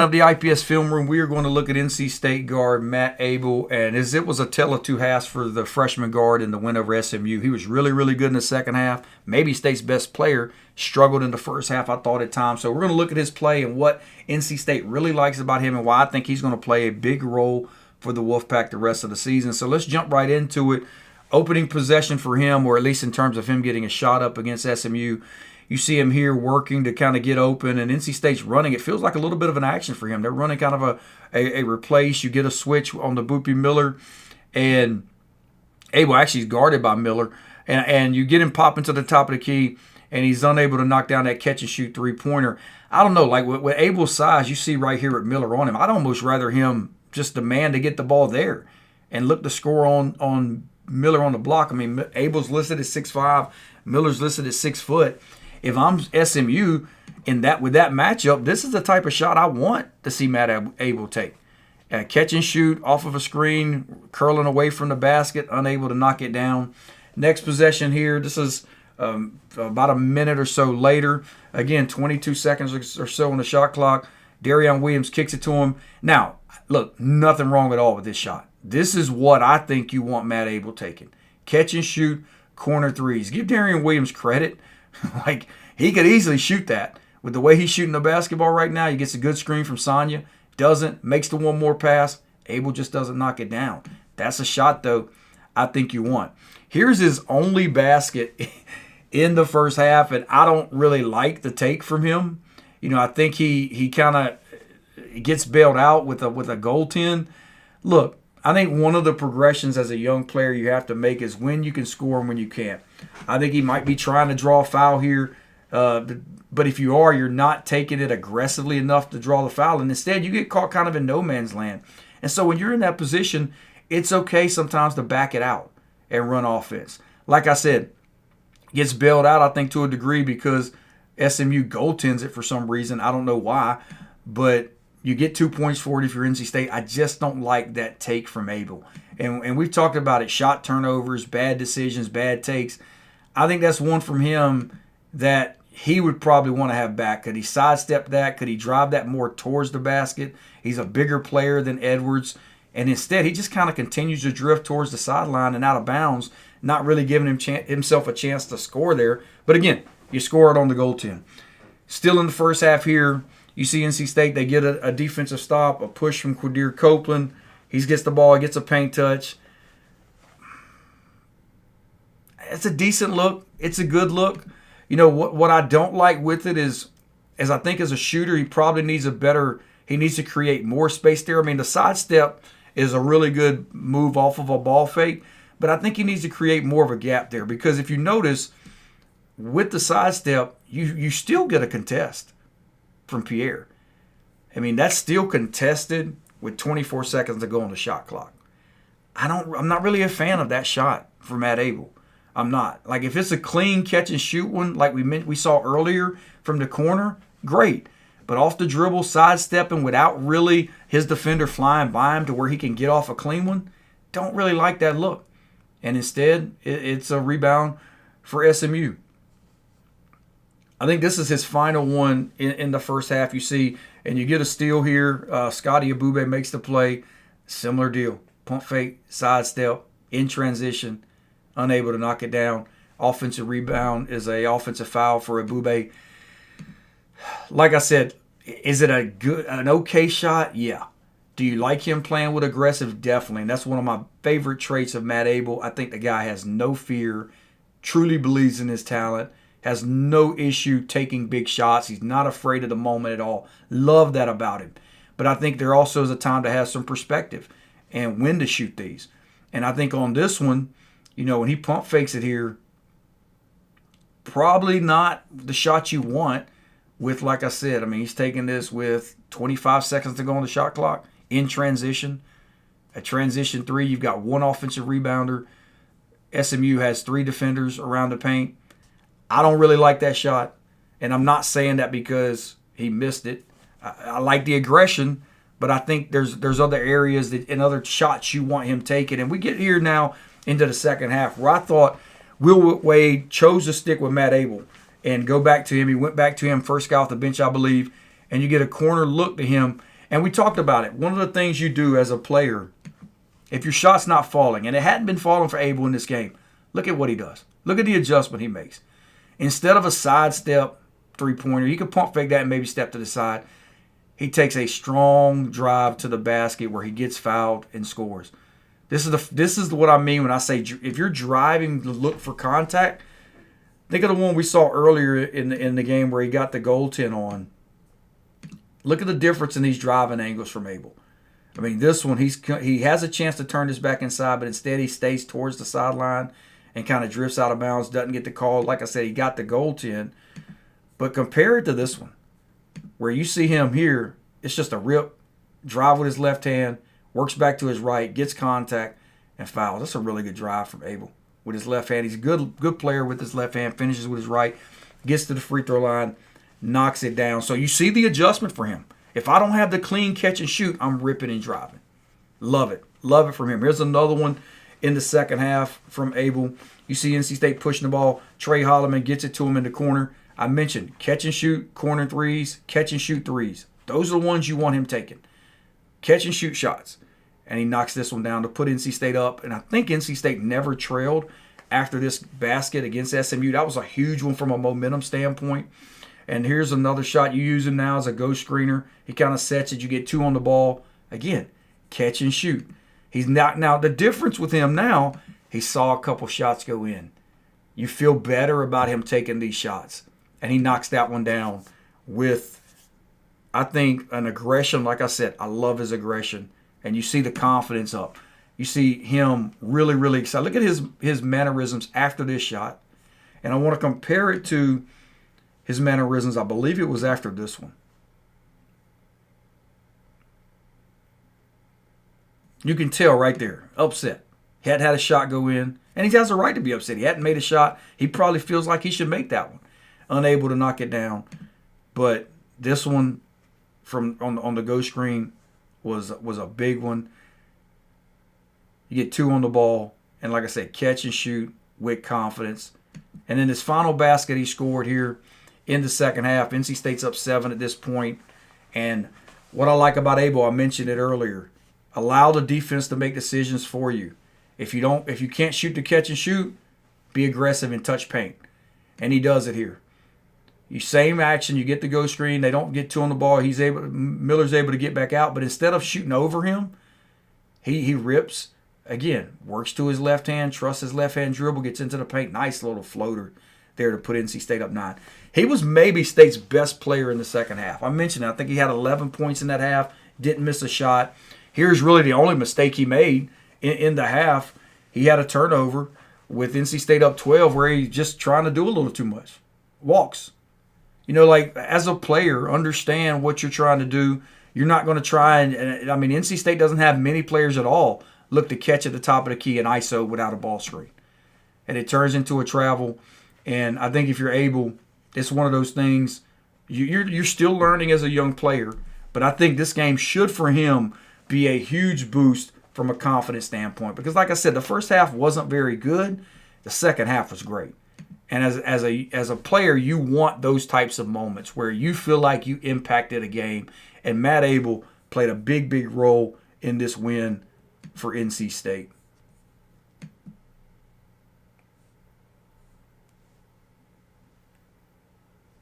Of the IPS film room, we are going to look at NC State guard Matt Abel, and as it was a tale of two halves for the freshman guard in the win over SMU. He was really, really good in the second half. Maybe State's best player. Struggled in the first half, I thought, at times. So we're going to look at his play and what NC State really likes about him and why I think he's going to play a big role for the Wolfpack the rest of the season. So let's jump right into it. Opening possession for him, or at least in terms of him getting a shot up against SMU. You see him here working to kind of get open, and NC State's running. It feels like a little bit of an action for him. They're running kind of a replace. You get a switch on the Boopy Miller, and Abel actually is guarded by Miller. And you get him popping to the top of the key, and he's unable to knock down that catch-and-shoot three-pointer. I don't know, like with Abel's size, you see right here with Miller on him, I'd almost rather him just demand to get the ball there and look to score on Miller on the block. I mean, Abel's listed at 6'5", Miller's listed at 6 foot. If I'm SMU with that matchup, this is the type of shot I want to see Matt Abel take. Catch and shoot off of a screen, curling away from the basket, unable to knock it down. Next possession here, this is about a minute or so later. Again, 22 seconds or so on the shot clock. Darion Williams kicks it to him. Now, look, nothing wrong at all with this shot. This is what I think you want Matt Abel taking. Catch and shoot, corner threes. Give Darion Williams credit. Like, he could easily shoot that. With the way he's shooting the basketball right now, he gets a good screen from Sonya. Doesn't. Makes the one more pass. Abel just doesn't knock it down. That's a shot, though, I think you want. Here's his only basket in the first half, and I don't really like the take from him. You know, I think he kind of gets bailed out with a goaltend. Look, I think one of the progressions as a young player you have to make is when you can score and when you can't. I think he might be trying to draw a foul here, but if you are, you're not taking it aggressively enough to draw the foul, and instead you get caught kind of in no man's land. And so when you're in that position, it's okay sometimes to back it out and run offense. Like I said, gets bailed out, I think, to a degree because SMU goaltends it for some reason. I don't know why, but you get 2 points for it if you're NC State. I just don't like that take from Abel. And we've talked about it, shot turnovers, bad decisions, bad takes. I think that's one from him that he would probably want to have back. Could he sidestep that? Could he drive that more towards the basket? He's a bigger player than Edwards. And instead, he just kind of continues to drift towards the sideline and out of bounds, not really giving himself a chance to score there. But again, you score it on the goaltend. Still in the first half here, you see NC State, they get a defensive stop, a push from Quadir Copeland. He gets the ball, he gets a paint touch. It's a decent look. It's a good look. You know, what I don't like with it is I think as a shooter, he probably needs he needs to create more space there. I mean, the sidestep is a really good move off of a ball fake, but I think he needs to create more of a gap there because if you notice, with the sidestep, you still get a contest from Pierre. I mean, that's still contested with 24 seconds to go on the shot clock. I'm not really a fan of that shot for Matt Abel. I'm not. Like, if it's a clean catch and shoot one like we saw earlier from the corner, great. But off the dribble, sidestepping without really his defender flying by him to where he can get off a clean one, don't really like that look. And instead, it's a rebound for SMU. I think this is his final one in the first half. You see, and you get a steal here. Scotty Abube makes the play. Similar deal. Pump fake, sidestep, in transition, unable to knock it down. Offensive rebound is a offensive foul for Abube. Like I said, is it an okay shot? Yeah. Do you like him playing with aggressive? Definitely. And that's one of my favorite traits of Matt Abel. I think the guy has no fear, truly believes in his talent, has no issue taking big shots. He's not afraid of the moment at all. Love that about him. But I think there also is a time to have some perspective and when to shoot these. And I think on this one, you know, when he pump fakes it here, probably not the shot you want with, like I said, I mean, he's taking this with 25 seconds to go on the shot clock in transition. A transition three, you've got one offensive rebounder. SMU has 3 defenders around the paint. I don't really like that shot, and I'm not saying that because he missed it. I like the aggression, but I think there's other areas and other shots you want him taking. And we get here now into the second half where I thought Will Wade chose to stick with Matt Abel and go back to him. He went back to him, first guy off the bench, I believe, and you get a corner look to him. And we talked about it. One of the things you do as a player, if your shot's not falling, and it hadn't been falling for Abel in this game, look at what he does. Look at the adjustment he makes. Instead of a sidestep three-pointer, he could pump fake that and maybe step to the side. He takes a strong drive to the basket where he gets fouled and scores. This is what I mean when I say if you're driving to look for contact, think of the one we saw earlier in the game where he got the goaltend on. Look at the difference in these driving angles from Abel. I mean, this one, he has a chance to turn this back inside, but instead he stays towards the sideline and kind of drifts out of bounds, doesn't get the call. Like I said, he got the goaltend. But compare it to this one, where you see him here, it's just a rip, drive with his left hand, works back to his right, gets contact, and fouls. That's a really good drive from Abel with his left hand. He's a good player with his left hand, finishes with his right, gets to the free throw line, knocks it down. So you see the adjustment for him. If I don't have the clean catch and shoot, I'm ripping and driving. Love it. Love it from him. Here's another one in the second half from Abel. You see NC State pushing the ball. Trey Holloman gets it to him in the corner. I mentioned catch and shoot, corner threes, catch and shoot threes. Those are the ones you want him taking. Catch and shoot shots. And he knocks this one down to put NC State up. And I think NC State never trailed after this basket against SMU. That was a huge one from a momentum standpoint. And here's another shot. You use him now as a ghost screener. He kind of sets it. You get two on the ball. Again, catch and shoot. He's not now. The difference with him now, he saw a couple shots go in. You feel better about him taking these shots. And he knocks that one down with, I think, an aggression. Like I said, I love his aggression. And you see the confidence up. You see him really, really excited. Look at his mannerisms after this shot. And I want to compare it to his mannerisms. I believe it was after this one. You can tell right there, upset. He hadn't had a shot go in. And he has a right to be upset. He hadn't made a shot. He probably feels like he should make that one. Unable to knock it down. But this one from on the go screen was a big one. You get two on the ball. And like I said, catch and shoot with confidence. And then this final basket he scored here in the second half. NC State's up 7 at this point. And what I like about Abel, I mentioned it earlier. Allow the defense to make decisions for you. If you can't shoot the catch and shoot, be aggressive and touch paint. And he does it here. Same action, you get the go screen, they don't get two on the ball. Miller's able to get back out, but instead of shooting over him, he rips. Again, works to his left hand, trusts his left hand dribble, gets into the paint. Nice little floater there to put NC State up 9. He was maybe State's best player in the second half. I mentioned it. I think he had 11 points in that half, didn't miss a shot. Here's really the only mistake he made in the half. He had a turnover with NC State up 12 where he's just trying to do a little too much. Walks. Like as a player, understand what you're trying to do. You're not going to try and I mean, NC State doesn't have many players at all look to catch at the top of the key and ISO without a ball screen. And it turns into a travel. And I think if you're able, it's one of those things. You're still learning as a young player, but I think this game should for him be a huge boost from a confidence standpoint. Because like I said, the first half wasn't very good. The second half was great. And as a player, you want those types of moments where you feel like you impacted a game. And Matt Abel played a big, big role in this win for NC State.